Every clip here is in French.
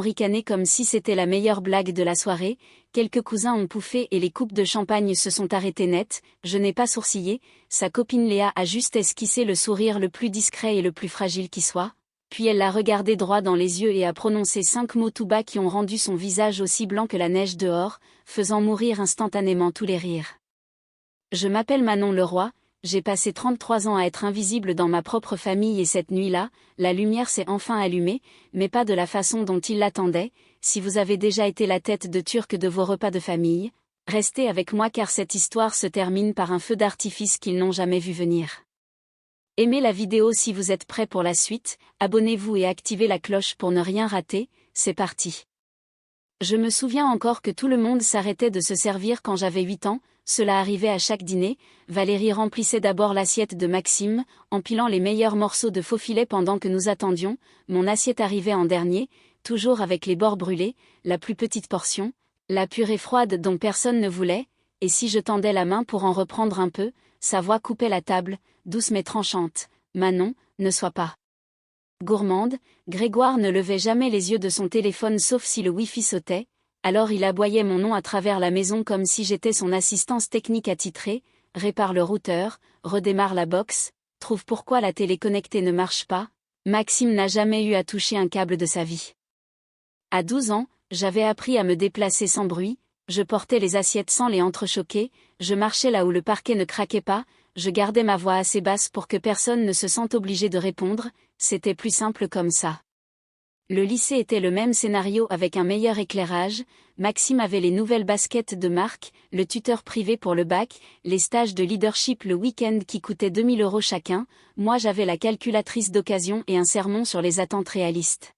ricané comme si c'était la meilleure blague de la soirée, quelques cousins ont pouffé et les coupes de champagne se sont arrêtées net, je n'ai pas sourcillé, sa copine Léa a juste esquissé le sourire le plus discret et le plus fragile qui soit, puis elle l'a regardé droit dans les yeux et a prononcé 5 mots tout bas qui ont rendu son visage aussi blanc que la neige dehors, faisant mourir instantanément tous les rires. Je m'appelle Manon Leroy. J'ai passé 33 ans à être invisible dans ma propre famille et cette nuit-là, la lumière s'est enfin allumée, mais pas de la façon dont il l'attendait. Si vous avez déjà été la tête de turc de vos repas de famille, restez avec moi car cette histoire se termine par un feu d'artifice qu'ils n'ont jamais vu venir. Aimez la vidéo si vous êtes prêts pour la suite, abonnez-vous et activez la cloche pour ne rien rater, c'est parti. Je me souviens encore que tout le monde s'arrêtait de se servir quand j'avais 8 ans, cela arrivait à chaque dîner. Valérie remplissait d'abord l'assiette de Maxime, empilant les meilleurs morceaux de faux filet pendant que nous attendions, mon assiette arrivait en dernier, toujours avec les bords brûlés, la plus petite portion, la purée froide dont personne ne voulait, et si je tendais la main pour en reprendre un peu, sa voix coupait la table, douce mais tranchante. « Manon, ne sois pas gourmande ». Grégoire ne levait jamais les yeux de son téléphone sauf si le Wi-Fi sautait, alors il aboyait mon nom à travers la maison comme si j'étais son assistance technique attitrée, répare le routeur, redémarre la box, trouve pourquoi la télé connectée ne marche pas. Maxime n'a jamais eu à toucher un câble de sa vie. À 12 ans, j'avais appris à me déplacer sans bruit, je portais les assiettes sans les entrechoquer, je marchais là où le parquet ne craquait pas, je gardais ma voix assez basse pour que personne ne se sente obligé de répondre, c'était plus simple comme ça. Le lycée était le même scénario avec un meilleur éclairage, Maxime avait les nouvelles baskets de marque, le tuteur privé pour le bac, les stages de leadership le week-end qui coûtaient 2000 € chacun, moi j'avais la calculatrice d'occasion et un sermon sur les attentes réalistes.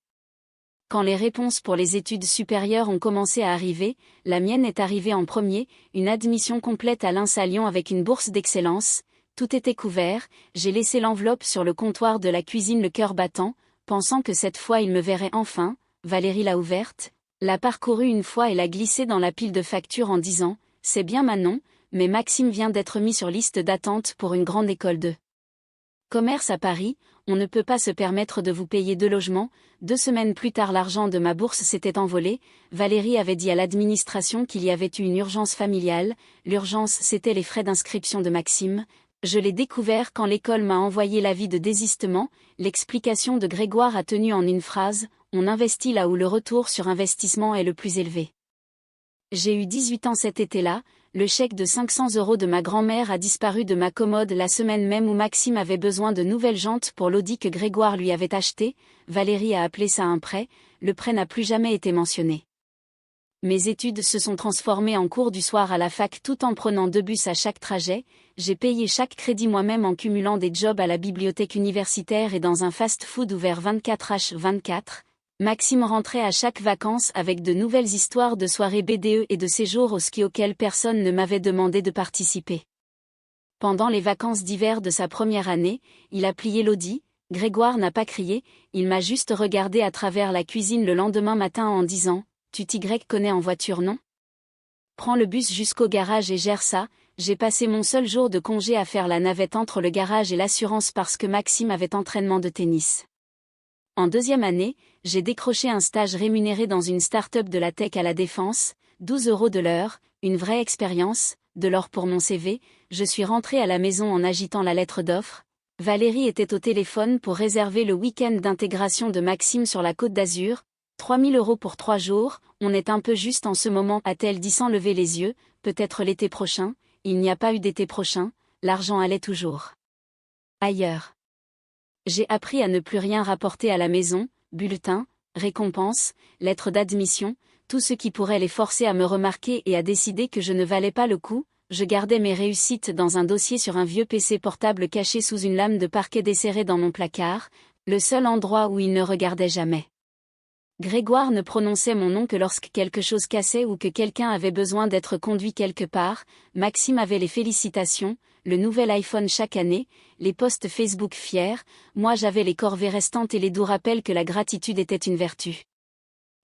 Quand les réponses pour les études supérieures ont commencé à arriver, la mienne est arrivée en premier, une admission complète à l'INS à Lyon avec une bourse d'excellence, tout était couvert, j'ai laissé l'enveloppe sur le comptoir de la cuisine le cœur battant, pensant que cette fois il me verrait enfin. Valérie l'a ouverte, l'a parcourue une fois et l'a glissée dans la pile de factures en disant « C'est bien Manon, mais Maxime vient d'être mis sur liste d'attente pour une grande école de commerce à Paris, on ne peut pas se permettre de vous payer 2 logements. » 2 semaines plus tard l'argent de ma bourse s'était envolé, Valérie avait dit à l'administration qu'il y avait eu une urgence familiale, l'urgence c'était les frais d'inscription de Maxime. Je l'ai découvert quand l'école m'a envoyé l'avis de désistement, l'explication de Grégoire a tenu en une phrase, on investit là où le retour sur investissement est le plus élevé. J'ai eu 18 ans cet été-là, le chèque de 500 € de ma grand-mère a disparu de ma commode la semaine même où Maxime avait besoin de nouvelles jantes pour l'Audi que Grégoire lui avait acheté, Valérie a appelé ça un prêt, le prêt n'a plus jamais été mentionné. Mes études se sont transformées en cours du soir à la fac tout en prenant 2 bus à chaque trajet, j'ai payé chaque crédit moi-même en cumulant des jobs à la bibliothèque universitaire et dans un fast-food ouvert 24h24. Maxime rentrait à chaque vacances avec de nouvelles histoires de soirées BDE et de séjours au ski auxquels personne ne m'avait demandé de participer. Pendant les vacances d'hiver de sa première année, il a plié l'Audi, Grégoire n'a pas crié, il m'a juste regardé à travers la cuisine le lendemain matin en disant « Tu t'y connais en voiture non ? Prends le bus jusqu'au garage et gère ça ». J'ai passé mon seul jour de congé à faire la navette entre le garage et l'assurance parce que Maxime avait entraînement de tennis. En 2e année, j'ai décroché un stage rémunéré dans une start-up de la tech à la Défense, 12 € de l'heure, une vraie expérience, de l'or pour mon CV, je suis rentrée à la maison en agitant la lettre d'offre. Valérie était au téléphone pour réserver le week-end d'intégration de Maxime sur la Côte d'Azur, 3000 € pour 3 jours, on est un peu juste en ce moment, a-t-elle dit sans lever les yeux, peut-être l'été prochain. Il n'y a pas eu d'été prochain, l'argent allait toujours ailleurs. J'ai appris à ne plus rien rapporter à la maison, bulletins, récompenses, lettres d'admission, tout ce qui pourrait les forcer à me remarquer et à décider que je ne valais pas le coup. Je gardais mes réussites dans un dossier sur un vieux PC portable caché sous une lame de parquet desserrée dans mon placard, le seul endroit où il ne regardait jamais. Grégoire ne prononçait mon nom que lorsque quelque chose cassait ou que quelqu'un avait besoin d'être conduit quelque part. Maxime avait les félicitations, le nouvel iPhone chaque année, les posts Facebook fiers, moi j'avais les corvées restantes et les doux rappels que la gratitude était une vertu.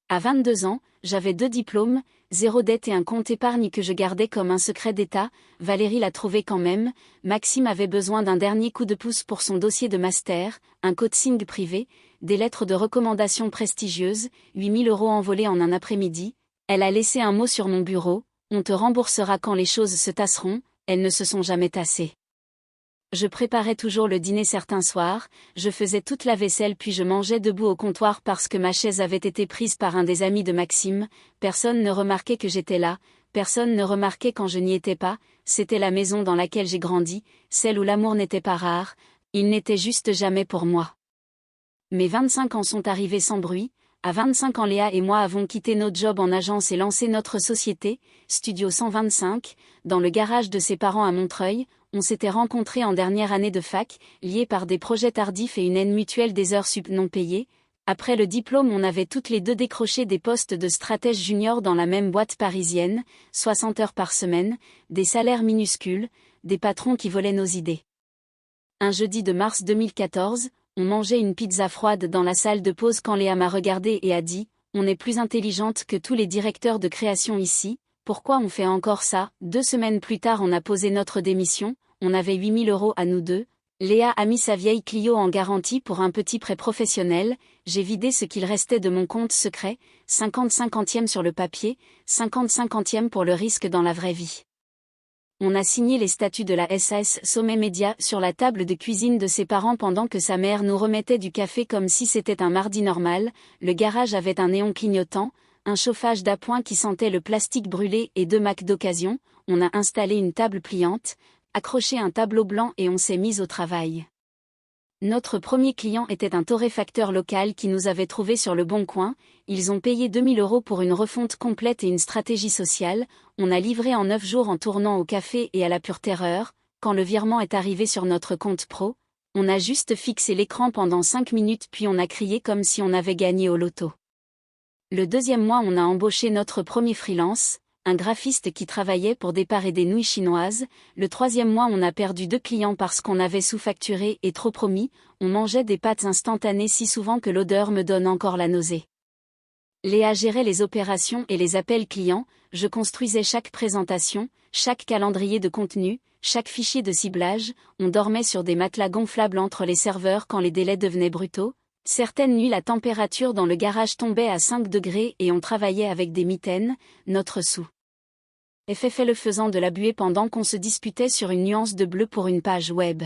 À 22 ans, j'avais 2 diplômes, 0 dette et un compte épargne que je gardais comme un secret d'État. Valérie l'a trouvé quand même. Maxime avait besoin d'un dernier coup de pouce pour son dossier de master, un coaching privé. des lettres de recommandation prestigieuses, 8 000 € envolés en un après-midi. Elle a laissé un mot sur mon bureau, on te remboursera quand les choses se tasseront, elles ne se sont jamais tassées. Je préparais toujours le dîner certains soirs, je faisais toute la vaisselle puis je mangeais debout au comptoir parce que ma chaise avait été prise par un des amis de Maxime, personne ne remarquait que j'étais là, personne ne remarquait quand je n'y étais pas, c'était la maison dans laquelle j'ai grandi, celle où l'amour n'était pas rare, il n'était juste jamais pour moi. Mes 25 ans sont arrivés sans bruit, à 25 ans Léa et moi avons quitté notre job en agence et lancé notre société, Studio 125, dans le garage de ses parents à Montreuil. On s'était rencontrés en dernière année de fac, liés par des projets tardifs et une haine mutuelle des heures sup non payées. Après le diplôme, on avait toutes les deux décroché des postes de stratège junior dans la même boîte parisienne, 60 heures par semaine, des salaires minuscules, des patrons qui volaient nos idées. Un jeudi de mars 2014, on mangeait une pizza froide dans la salle de pause quand Léa m'a regardée et a dit « On est plus intelligente que tous les directeurs de création ici. Pourquoi on fait encore ça ?» 2 semaines plus tard on a posé notre démission, on avait 8 000 € à nous deux. Léa a mis sa vieille Clio en garantie pour un petit prêt professionnel, j'ai vidé ce qu'il restait de mon compte secret, 50 cinquantièmes sur le papier, 50 cinquantièmes pour le risque dans la vraie vie. On a signé les statuts de la SAS Sommet Média sur la table de cuisine de ses parents pendant que sa mère nous remettait du café comme si c'était un mardi normal, le garage avait un néon clignotant, un chauffage d'appoint qui sentait le plastique brûlé et 2 Macs d'occasion, on a installé une table pliante, accroché un tableau blanc et on s'est mis au travail. Notre premier client était un torréfacteur local qui nous avait trouvé sur le Bon Coin, ils ont payé 2 000 € pour une refonte complète et une stratégie sociale, on a livré en 9 jours en tournant au café et à la pure terreur, quand le virement est arrivé sur notre compte pro, on a juste fixé l'écran pendant 5 minutes puis on a crié comme si on avait gagné au loto. Le deuxième mois on a embauché notre premier freelance, un graphiste qui travaillait pour déparer des nouilles chinoises. Le troisième mois on a perdu 2 clients parce qu'on avait sous-facturé et trop promis, on mangeait des pâtes instantanées si souvent que l'odeur me donne encore la nausée. Léa gérait les opérations et les appels clients, je construisais chaque présentation, chaque calendrier de contenu, chaque fichier de ciblage, on dormait sur des matelas gonflables entre les serveurs quand les délais devenaient brutaux. Certaines nuits la température dans le garage tombait à 5 degrés et on travaillait avec des mitaines, notre sous. Effet fait le faisant de la buée pendant qu'on se disputait sur une nuance de bleu pour une page web.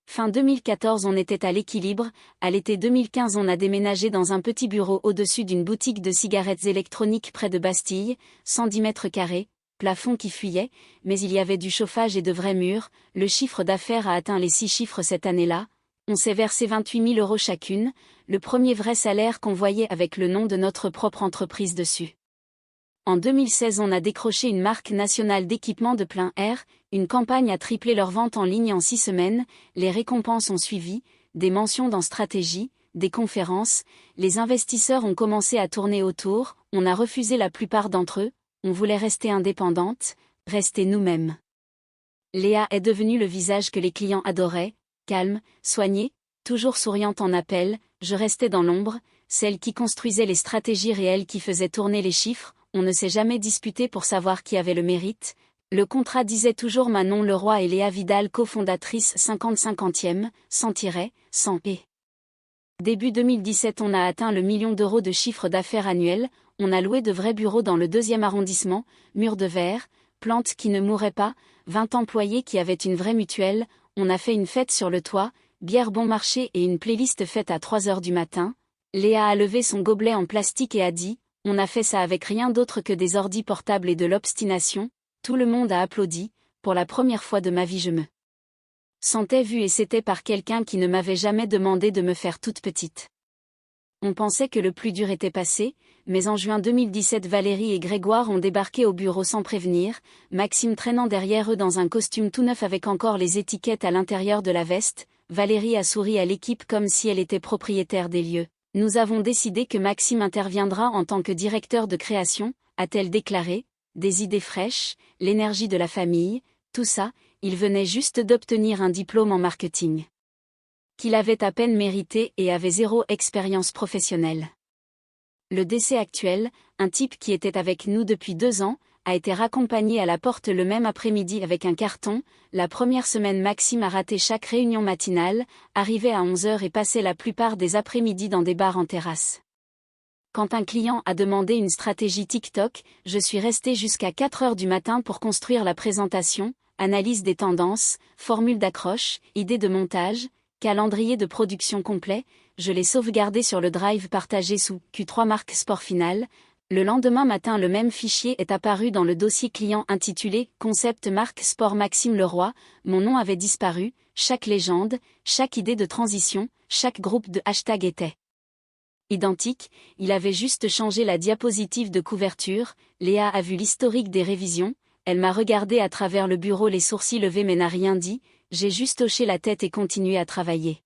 Fin 2014 on était à l'équilibre, à l'été 2015 on a déménagé dans un petit bureau au-dessus d'une boutique de cigarettes électroniques près de Bastille, 110 mètres carrés, plafond qui fuyait, mais il y avait du chauffage et de vrais murs, le chiffre d'affaires a atteint les 6 chiffres cette année-là. On s'est versé 28 000 € chacune, le premier vrai salaire qu'on voyait avec le nom de notre propre entreprise dessus. En 2016 on a décroché une marque nationale d'équipement de plein air, une campagne a triplé leurs ventes en ligne en 6 semaines, les récompenses ont suivi, des mentions dans Stratégie, des conférences, les investisseurs ont commencé à tourner autour, on a refusé la plupart d'entre eux, on voulait rester indépendante, rester nous-mêmes. Léa est devenue le visage que les clients adoraient, calme, soignée, toujours souriante en appel, je restais dans l'ombre, celle qui construisait les stratégies réelles qui faisaient tourner les chiffres, on ne s'est jamais disputé pour savoir qui avait le mérite, le contrat disait toujours Manon Leroy et Léa Vidal cofondatrice 50 cinquantième, sans tiret, sans et. Début 2017 on a atteint le 1 million d'euros de chiffre d'affaires annuel, on a loué de vrais bureaux dans le 2e arrondissement, murs de verre, plantes qui ne mouraient pas, 20 employés qui avaient une vraie mutuelle, on a fait une fête sur le toit, bière bon marché et une playlist faite à 3 heures du matin. Léa a levé son gobelet en plastique et a dit « On a fait ça avec rien d'autre que des ordis portables et de l'obstination ». Tout le monde a applaudi, pour la première fois de ma vie je me sentais vue et c'était par quelqu'un qui ne m'avait jamais demandé de me faire toute petite. On pensait que le plus dur était passé, mais en juin 2017 Valérie et Grégoire ont débarqué au bureau sans prévenir, Maxime traînant derrière eux dans un costume tout neuf avec encore les étiquettes à l'intérieur de la veste. Valérie a souri à l'équipe comme si elle était propriétaire des lieux. Nous avons décidé que Maxime interviendra en tant que directeur de création, a-t-elle déclaré, des idées fraîches, l'énergie de la famille, tout ça, il venait juste d'obtenir un diplôme en marketing qu'il avait à peine mérité et avait 0 expérience professionnelle. Le décès actuel, un type qui était avec nous depuis 2 ans, a été raccompagné à la porte le même après-midi avec un carton. La première semaine, Maxime a raté chaque réunion matinale, arrivait à 11 h et passait la plupart des après-midi dans des bars en terrasse. Quand un client a demandé une stratégie TikTok, je suis resté jusqu'à 4 h du matin pour construire la présentation, analyse des tendances, formule d'accroche, idée de montage, calendrier de production complet. Je l'ai sauvegardé sur le drive partagé sous Q3 marque Sport Final. Le lendemain matin, le même fichier est apparu dans le dossier client intitulé Concept marque Sport Maxime Leroy. Mon nom avait disparu, chaque légende, chaque idée de transition, chaque groupe de hashtag était identique, il avait juste changé la diapositive de couverture. Léa a vu l'historique des révisions, elle m'a regardé à travers le bureau les sourcils levés mais n'a rien dit, j'ai juste hoché la tête et continué à travailler.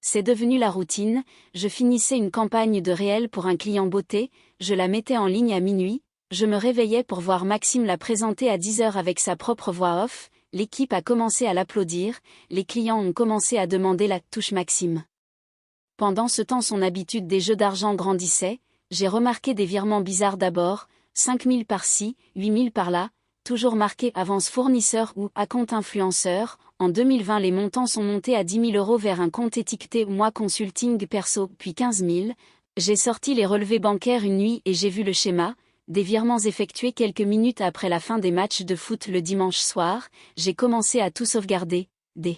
C'est devenu la routine, je finissais une campagne de réel pour un client beauté, je la mettais en ligne à minuit, je me réveillais pour voir Maxime la présenter à 10 h avec sa propre voix off, l'équipe a commencé à l'applaudir, les clients ont commencé à demander la touche Maxime. Pendant ce temps, son habitude des jeux d'argent grandissait, j'ai remarqué des virements bizarres d'abord, 5 000 par-ci, 8 000 par-là, toujours marqué avance fournisseur ou à compte influenceur. En 2020, les montants sont montés à 10 000 € vers un compte étiqueté Moi Consulting Perso, puis 15 000. J'ai sorti les relevés bancaires une nuit et j'ai vu le schéma, des virements effectués quelques minutes après la fin des matchs de foot le dimanche soir. J'ai commencé à tout sauvegarder, des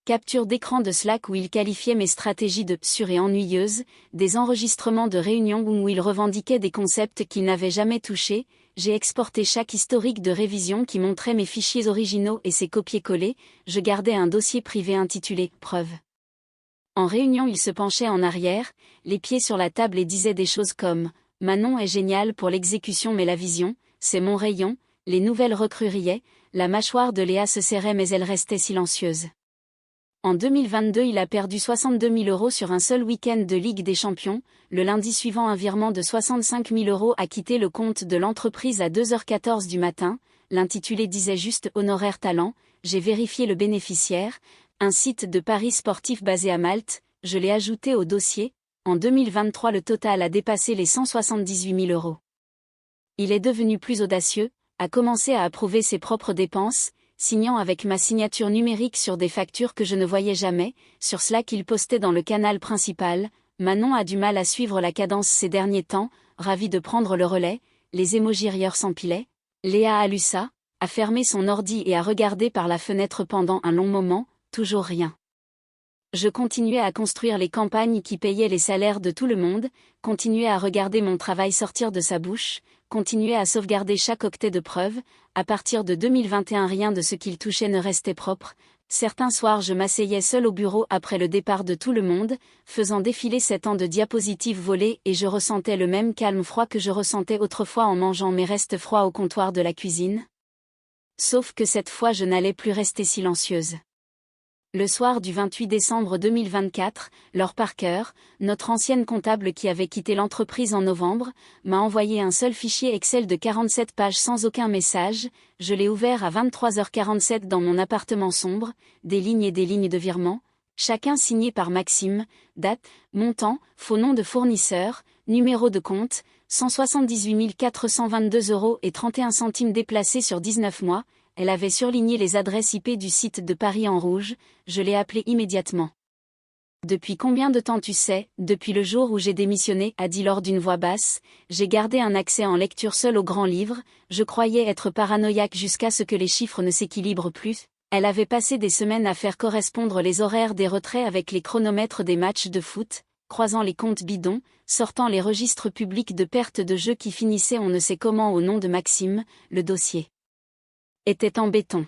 captures d'écran de Slack où il qualifiait mes stratégies de « sûres et ennuyeuses », des enregistrements de réunions où il revendiquait des concepts qu'il n'avait jamais touchés. J'ai exporté chaque historique de révision qui montrait mes fichiers originaux et ses copier-coller. Je gardais un dossier privé intitulé « Preuve ». En réunion, il se penchait en arrière, les pieds sur la table et disait des choses comme « Manon est géniale pour l'exécution mais la vision, c'est mon rayon », les nouvelles recrues riaient, la mâchoire de Léa se serrait mais elle restait silencieuse. En 2022, il a perdu 62 000 € sur un seul week-end de Ligue des Champions. Le lundi suivant, un virement de 65 000 € a quitté le compte de l'entreprise à 2 h 14 du matin. L'intitulé disait juste Honoraire Talent. J'ai vérifié le bénéficiaire, un site de paris sportif basé à Malte. Je l'ai ajouté au dossier. En 2023, le total a dépassé les 178 000 €. Il est devenu plus audacieux, a commencé à approuver ses propres dépenses, signant avec ma signature numérique sur des factures que je ne voyais jamais. Sur Slack, il postait dans le canal principal. Manon a du mal à suivre la cadence ces derniers temps, ravie de prendre le relais. Les émojis rieurs s'empilaient. Léa a lu ça, a fermé son ordi et a regardé par la fenêtre pendant un long moment, toujours rien. Je continuais à construire les campagnes qui payaient les salaires de tout le monde, continuais à regarder mon travail sortir de sa bouche, continuais à sauvegarder chaque octet de preuves. À partir de 2021, rien de ce qu'il touchait ne restait propre. Certains soirs, je m'asseyais seul au bureau après le départ de tout le monde, faisant défiler 7 ans de diapositives volées et je ressentais le même calme froid que je ressentais autrefois en mangeant mes restes froids au comptoir de la cuisine. Sauf que cette fois, je n'allais plus rester silencieuse. Le soir du 28 décembre 2024, Laure Parker, notre ancienne comptable qui avait quitté l'entreprise en novembre, m'a envoyé un seul fichier Excel de 47 pages sans aucun message. Je l'ai ouvert à 23 h 47 dans mon appartement sombre, des lignes et des lignes de virement, chacun signé par Maxime, date, montant, faux nom de fournisseur, numéro de compte, 178 422 € et 31 centimes déplacés sur 19 mois. Elle avait surligné les adresses IP du site de Paris en rouge. Je l'ai appelée immédiatement. « Depuis combien de temps tu sais ?»« Depuis le jour où j'ai démissionné » a dit Laure d'une voix basse. J'ai gardé un accès en lecture seul au grand livre. Je croyais être paranoïaque jusqu'à ce que les chiffres ne s'équilibrent plus. Elle avait passé des semaines à faire correspondre les horaires des retraits avec les chronomètres des matchs de foot, croisant les comptes bidons, sortant les registres publics de perte de jeux qui finissaient on ne sait comment au nom de Maxime. Le dossier était en béton.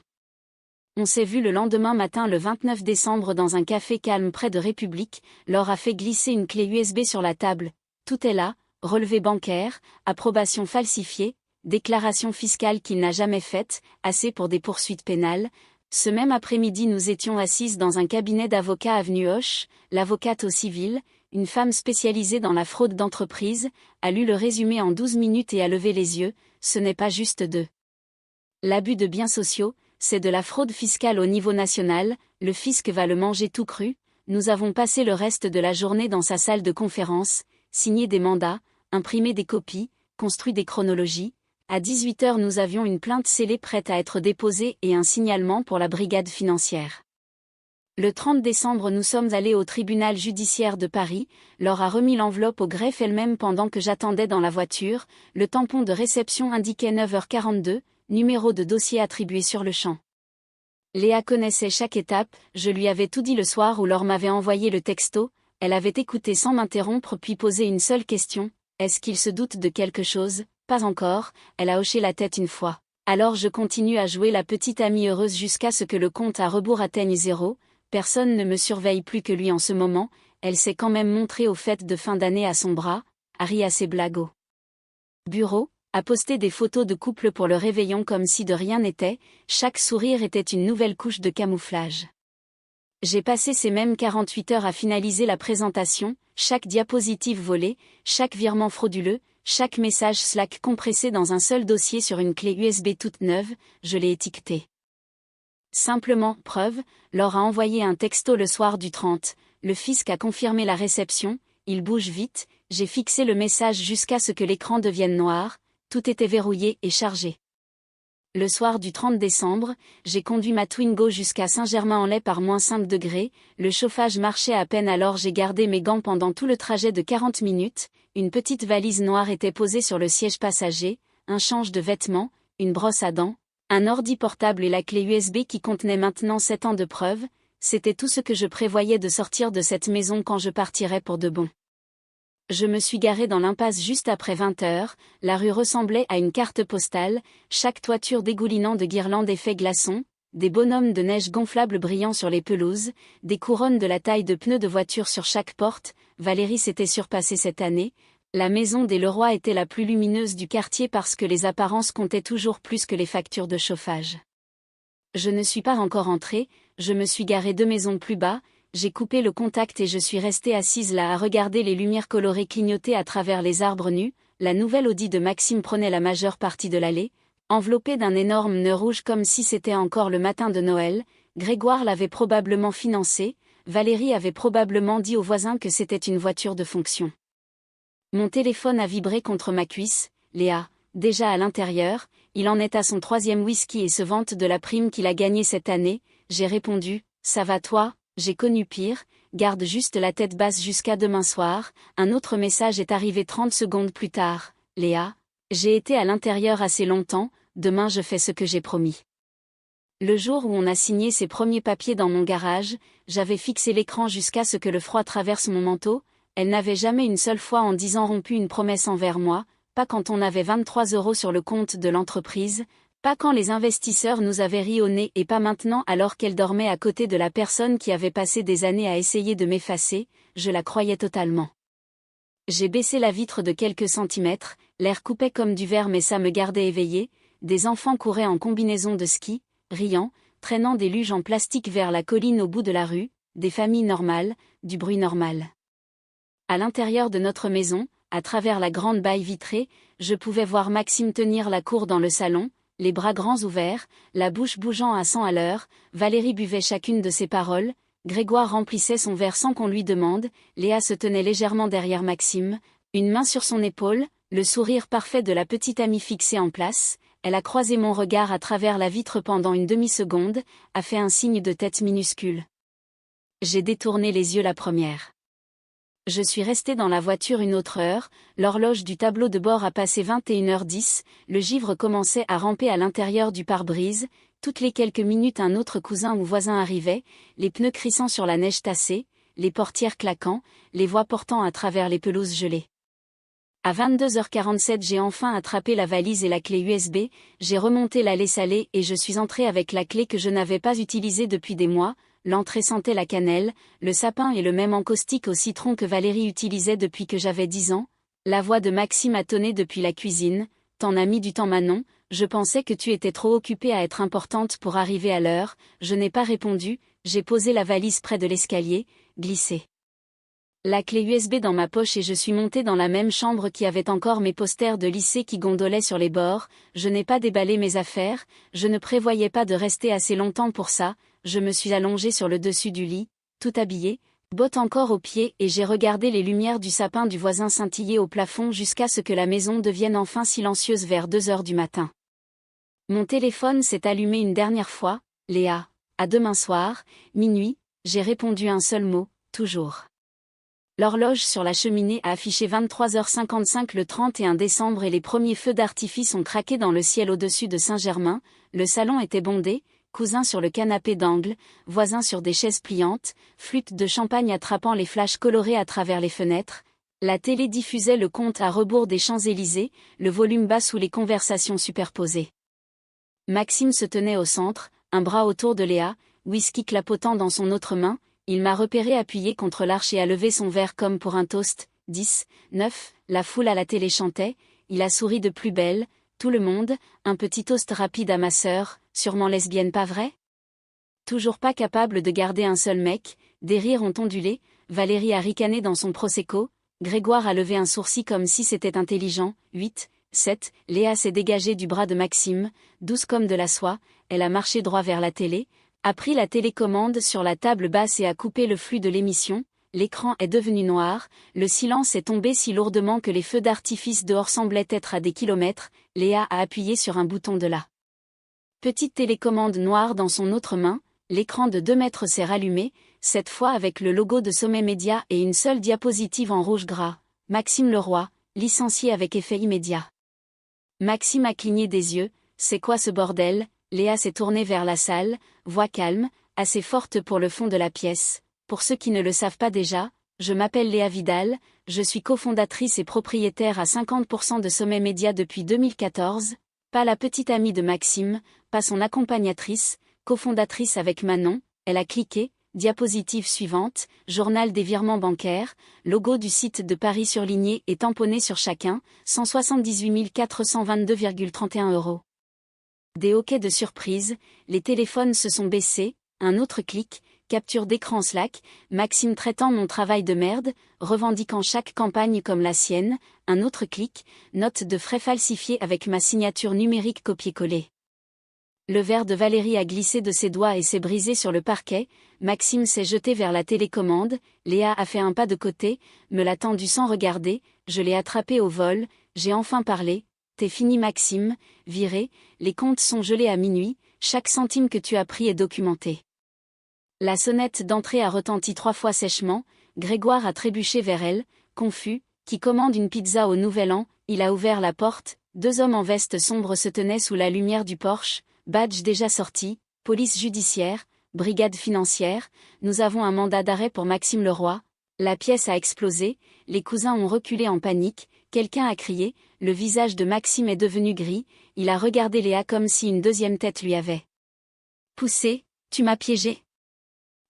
On s'est vu le lendemain matin le 29 décembre dans un café calme près de République. Laure a fait glisser une clé USB sur la table. Tout est là, relevé bancaire, approbation falsifiée, déclaration fiscale qu'il n'a jamais faite, assez pour des poursuites pénales. Ce même après-midi, nous étions assises dans un cabinet d'avocats avenue Hoche. L'avocate au civil, une femme spécialisée dans la fraude d'entreprise, a lu le résumé en 12 minutes et a levé les yeux. Ce n'est pas juste de l'abus de biens sociaux, c'est de la fraude fiscale au niveau national. Le fisc va le manger tout cru. Nous avons passé le reste de la journée dans sa salle de conférence, signé des mandats, imprimé des copies, construit des chronologies. À 18h nous avions une plainte scellée prête à être déposée et un signalement pour la brigade financière. Le 30 décembre nous sommes allés au tribunal judiciaire de Paris, Laure a remis l'enveloppe au greffe elle-même pendant que j'attendais dans la voiture, le tampon de réception indiquait 9h42, numéro de dossier attribué sur le champ. Léa connaissait chaque étape, je lui avais tout dit le soir où Laure m'avait envoyé le texto, elle avait écouté sans m'interrompre puis posé une seule question, est-ce qu'il se doute de quelque chose? Pas encore, elle a hoché la tête une fois. Alors je continue à jouer la petite amie heureuse jusqu'à ce que le compte à rebours atteigne 0. Personne ne me surveille plus que lui en ce moment, elle s'est quand même montrée aux fêtes de fin d'année à son bras, a ri à ses blagues au bureau, a posté des photos de couple pour le réveillon comme si de rien n'était, chaque sourire était une nouvelle couche de camouflage. J'ai passé ces mêmes 48 heures à finaliser la présentation, chaque diapositive volée, chaque virement frauduleux, chaque message Slack compressé dans un seul dossier sur une clé USB toute neuve, je l'ai étiqueté. Simplement, preuve, Laure a envoyé un texto le soir du 30, le fisc a confirmé la réception, il bouge vite, j'ai fixé le message jusqu'à ce que l'écran devienne noir, tout était verrouillé et chargé. Le soir du 30 décembre, j'ai conduit ma Twingo jusqu'à Saint-Germain-en-Laye par -5 degrés, le chauffage marchait à peine alors j'ai gardé mes gants pendant tout le trajet de 40 minutes, une petite valise noire était posée sur le siège passager, un change de vêtements, une brosse à dents, un ordi portable et la clé USB qui contenait maintenant 7 ans de preuves, c'était tout ce que je prévoyais de sortir de cette maison quand je partirais pour de bon. Je me suis garée dans l'impasse juste après 20h, la rue ressemblait à une carte postale, chaque toiture dégoulinant de guirlandes effets glaçons, des bonhommes de neige gonflables brillant sur les pelouses, des couronnes de la taille de pneus de voiture sur chaque porte, Valérie s'était surpassée cette année, la maison des Leroy était la plus lumineuse du quartier parce que les apparences comptaient toujours plus que les factures de chauffage. Je ne suis pas encore entrée, je me suis garée 2 maisons plus bas, j'ai coupé le contact et je suis restée assise là à regarder les lumières colorées clignoter à travers les arbres nus, la nouvelle Audi de Maxime prenait la majeure partie de l'allée, enveloppée d'un énorme nœud rouge comme si c'était encore le matin de Noël, Grégoire l'avait probablement financé, Valérie avait probablement dit aux voisins que c'était une voiture de fonction. Mon téléphone a vibré contre ma cuisse, Léa, déjà à l'intérieur, il en est à son 3e whisky et se vante de la prime qu'il a gagnée cette année, j'ai répondu, ça va toi, j'ai connu pire, garde juste la tête basse jusqu'à demain soir, un autre message est arrivé 30 secondes plus tard, Léa, j'ai été à l'intérieur assez longtemps, demain je fais ce que j'ai promis. Le jour où on a signé ses premiers papiers dans mon garage, j'avais fixé l'écran jusqu'à ce que le froid traverse mon manteau, elle n'avait jamais une seule fois en 10 ans rompu une promesse envers moi, pas quand on avait 23 € sur le compte de l'entreprise, pas quand les investisseurs nous avaient ri au nez et pas maintenant alors qu'elle dormait à côté de la personne qui avait passé des années à essayer de m'effacer, je la croyais totalement. J'ai baissé la vitre de quelques centimètres, l'air coupait comme du verre mais ça me gardait éveillée, des enfants couraient en combinaison de ski, riant, traînant des luges en plastique vers la colline au bout de la rue, des familles normales, du bruit normal. À l'intérieur de notre maison, à travers la grande baille vitrée, je pouvais voir Maxime tenir la cour dans le salon, les bras grands ouverts, la bouche bougeant à 100 à l'heure, Valérie buvait chacune de ses paroles, Grégoire remplissait son verre sans qu'on lui demande, Léa se tenait légèrement derrière Maxime, une main sur son épaule, le sourire parfait de la petite amie fixé en place, elle a croisé mon regard à travers la vitre pendant une demi-seconde, a fait un signe de tête minuscule. J'ai détourné les yeux la première. Je suis restée dans la voiture une autre heure, l'horloge du tableau de bord a passé 21h10, le givre commençait à ramper à l'intérieur du pare-brise, toutes les quelques minutes un autre cousin ou voisin arrivait, les pneus crissant sur la neige tassée, les portières claquant, les voix portant à travers les pelouses gelées. À 22h47 j'ai enfin attrapé la valise et la clé USB, j'ai remonté l'allée salée et je suis entrée avec la clé que je n'avais pas utilisée depuis des mois. L'entrée sentait la cannelle, le sapin et le même encaustique au citron que Valérie utilisait depuis que j'avais 10 ans. La voix de Maxime a tonné depuis la cuisine. T'en as mis du temps Manon, je pensais que tu étais trop occupée à être importante pour arriver à l'heure. Je n'ai pas répondu, j'ai posé la valise près de l'escalier, glissé la clé USB dans ma poche et je suis montée dans la même chambre qui avait encore mes posters de lycée qui gondolaient sur les bords. Je n'ai pas déballé mes affaires, je ne prévoyais pas de rester assez longtemps pour ça. Je me suis allongée sur le dessus du lit, tout habillée, Botte encore aux pieds et j'ai regardé les lumières du sapin du voisin scintiller au plafond jusqu'à ce que la maison devienne enfin silencieuse vers 2 heures du matin. Mon téléphone s'est allumé une dernière fois, Léa. À demain soir, minuit, j'ai répondu un seul mot, toujours. L'horloge sur la cheminée a affiché 23h55 le 31 décembre et les premiers feux d'artifice ont craqué dans le ciel au-dessus de Saint-Germain. Le salon était bondé, cousins sur le canapé d'angle, voisins sur des chaises pliantes, flûtes de champagne attrapant les flashs colorés à travers les fenêtres. La télé diffusait le conte à rebours des Champs-Élysées, le volume bas sous les conversations superposées. Maxime se tenait au centre, un bras autour de Léa, whisky clapotant dans son autre main. Il m'a repéré appuyé contre l'arche et a levé son verre comme pour un toast. 10, 9, la foule à la télé chantait, il a souri de plus belle, tout le monde, un petit toast rapide à ma sœur, sûrement lesbienne pas vrai? Toujours pas capable de garder un seul mec, des rires ont ondulé, Valérie a ricané dans son prosecco, Grégoire a levé un sourcil comme si c'était intelligent. 8, 7, Léa s'est dégagée du bras de Maxime, douce comme de la soie, elle a marché droit vers la télé, a pris la télécommande sur la table basse et a coupé le flux de l'émission. L'écran est devenu noir, le silence est tombé si lourdement que les feux d'artifice dehors semblaient être à des kilomètres. Léa a appuyé sur un bouton de la petite télécommande noire dans son autre main, l'écran de 2 mètres s'est rallumé, cette fois avec le logo de Sommet Média et une seule diapositive en rouge gras. Maxime Leroy, licencié avec effet immédiat. Maxime a cligné des yeux, c'est quoi ce bordel? Léa s'est tournée vers la salle, voix calme, assez forte pour le fond de la pièce. Pour ceux qui ne le savent pas déjà, je m'appelle Léa Vidal, je suis cofondatrice et propriétaire à 50% de Sommet Média depuis 2014, pas la petite amie de Maxime, pas son accompagnatrice, cofondatrice avec Manon. Elle a cliqué, diapositive suivante, journal des virements bancaires, logo du site de Paris surligné et tamponné sur chacun, 178 422,31 €. Des hoquets de surprise, les téléphones se sont baissés, un autre clic, capture d'écran Slack, Maxime traitant mon travail de merde, revendiquant chaque campagne comme la sienne, un autre clic, note de frais falsifiée avec ma signature numérique copier-coller. Le verre de Valérie a glissé de ses doigts et s'est brisé sur le parquet, Maxime s'est jeté vers la télécommande, Léa a fait un pas de côté, me l'a tendu sans regarder, je l'ai attrapé au vol, j'ai enfin parlé. T'es fini Maxime, viré, les comptes sont gelés à minuit, chaque centime que tu as pris est documenté. La sonnette d'entrée a retenti 3 fois sèchement, Grégoire a trébuché vers elle, confus, qui commande une pizza au Nouvel An, il a ouvert la porte, 2 hommes en veste sombre se tenaient sous la lumière du Porsche, badge déjà sorti, police judiciaire, brigade financière, nous avons un mandat d'arrêt pour Maxime Leroy. La pièce a explosé, les cousins ont reculé en panique, quelqu'un a crié, le visage de Maxime est devenu gris, il a regardé Léa comme si une deuxième tête lui avait poussé. Tu m'as piégé.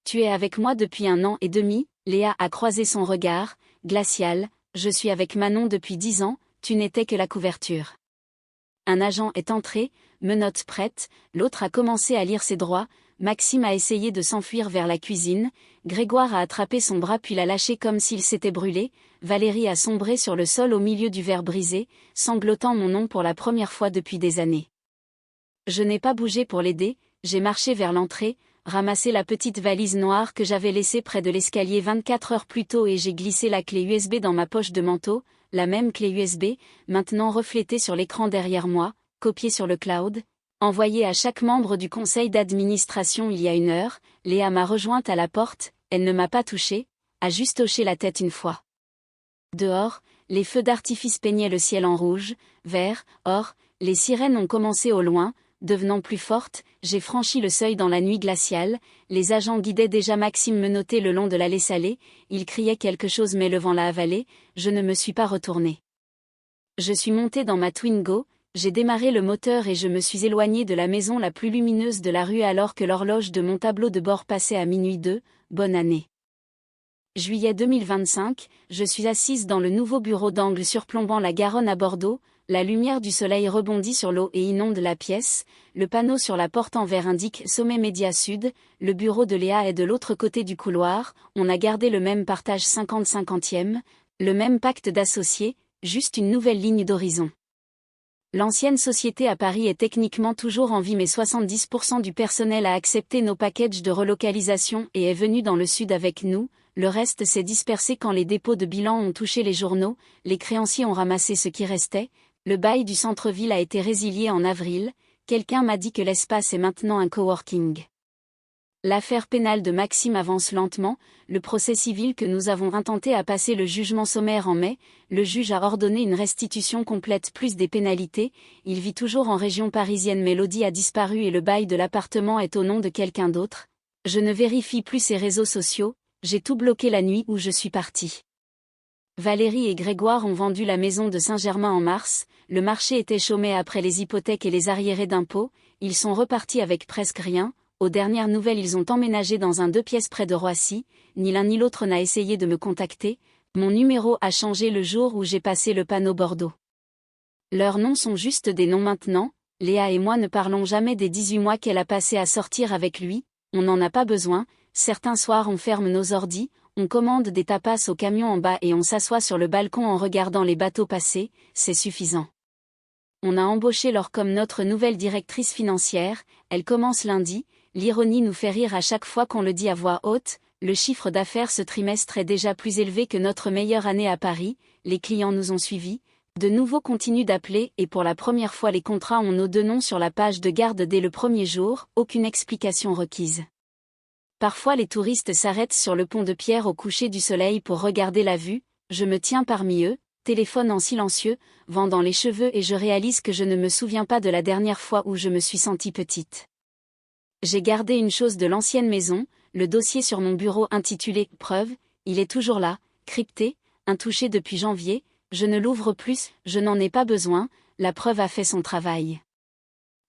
Tu es avec moi depuis 1 an et demi, Léa a croisé son regard, glacial, je suis avec Manon depuis 10 ans, tu n'étais que la couverture. Un agent est entré, menottes prêtes, l'autre a commencé à lire ses droits, Maxime a essayé de s'enfuir vers la cuisine, Grégoire a attrapé son bras puis l'a lâché comme s'il s'était brûlé, Valérie a sombré sur le sol au milieu du verre brisé, sanglotant mon nom pour la première fois depuis des années. Je n'ai pas bougé pour l'aider, j'ai marché vers l'entrée, ramassé la petite valise noire que j'avais laissée près de l'escalier 24 heures plus tôt et j'ai glissé la clé USB dans ma poche de manteau, la même clé USB, maintenant reflétée sur l'écran derrière moi, copiée sur le cloud. Envoyée à chaque membre du conseil d'administration il y a 1 heure, Léa m'a rejointe à la porte, elle ne m'a pas touchée, a juste hoché la tête une fois. Dehors, les feux d'artifice peignaient le ciel en rouge, vert, or, les sirènes ont commencé au loin, devenant plus fortes, j'ai franchi le seuil dans la nuit glaciale, les agents guidaient déjà Maxime menotté le long de l'allée salée, il criait quelque chose mais le vent l'a avalé, je ne me suis pas retourné. Je suis monté dans ma Twingo, j'ai démarré le moteur et je me suis éloigné de la maison la plus lumineuse de la rue alors que l'horloge de mon tableau de bord passait à minuit 2, bonne année. Juillet 2025, je suis assise dans le nouveau bureau d'angle surplombant la Garonne à Bordeaux, la lumière du soleil rebondit sur l'eau et inonde la pièce, le panneau sur la porte en verre indique Sommet Média Sud, le bureau de Léa est de l'autre côté du couloir, on a gardé le même partage 50-50e, le même pacte d'associés, juste une nouvelle ligne d'horizon. L'ancienne société à Paris est techniquement toujours en vie mais 70% du personnel a accepté nos packages de relocalisation et est venu dans le sud avec nous, le reste s'est dispersé quand les dépôts de bilan ont touché les journaux, les créanciers ont ramassé ce qui restait, le bail du centre-ville a été résilié en avril, quelqu'un m'a dit que l'espace est maintenant un coworking. L'affaire pénale de Maxime avance lentement, le procès civil que nous avons intenté a passé le jugement sommaire en mai, le juge a ordonné une restitution complète plus des pénalités, il vit toujours en région parisienne. Mélodie a disparu et le bail de l'appartement est au nom de quelqu'un d'autre. Je ne vérifie plus ses réseaux sociaux, j'ai tout bloqué la nuit où je suis partie. Valérie et Grégoire ont vendu la maison de Saint-Germain en mars, le marché était chômé après les hypothèques et les arriérés d'impôts, ils sont repartis avec presque rien. Aux dernières nouvelles, ils ont emménagé dans un 2 pièces près de Roissy, ni l'un ni l'autre n'a essayé de me contacter, mon numéro a changé le jour où j'ai passé le panneau Bordeaux. Leurs noms sont juste des noms maintenant, Léa et moi ne parlons jamais des 18 mois qu'elle a passé à sortir avec lui, on n'en a pas besoin, certains soirs on ferme nos ordis, on commande des tapas au camion en bas et on s'assoit sur le balcon en regardant les bateaux passer, c'est suffisant. On a embauché Laure comme notre nouvelle directrice financière, elle commence lundi. L'ironie nous fait rire à chaque fois qu'on le dit à voix haute, le chiffre d'affaires ce trimestre est déjà plus élevé que notre meilleure année à Paris, les clients nous ont suivis, de nouveau continuent d'appeler et pour la première fois les contrats ont nos deux noms sur la page de garde dès le premier jour, aucune explication requise. Parfois les touristes s'arrêtent sur le pont de Pierre au coucher du soleil pour regarder la vue, je me tiens parmi eux, téléphone en silencieux, vent dans les cheveux et je réalise que je ne me souviens pas de la dernière fois où je me suis sentie petite. J'ai gardé une chose de l'ancienne maison, le dossier sur mon bureau intitulé « Preuve », il est toujours là, crypté, intouché depuis janvier, je ne l'ouvre plus, je n'en ai pas besoin, la preuve a fait son travail.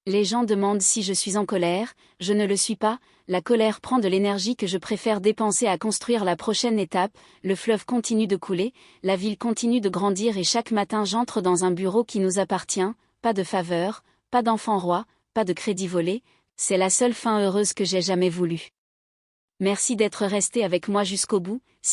Les gens demandent si je suis en colère, je ne le suis pas, la colère prend de l'énergie que je préfère dépenser à construire la prochaine étape, le fleuve continue de couler, la ville continue de grandir et chaque matin j'entre dans un bureau qui nous appartient, pas de faveur, pas d'enfant roi, pas de crédit volé, c'est la seule fin heureuse que j'ai jamais voulu. Merci d'être resté avec moi jusqu'au bout.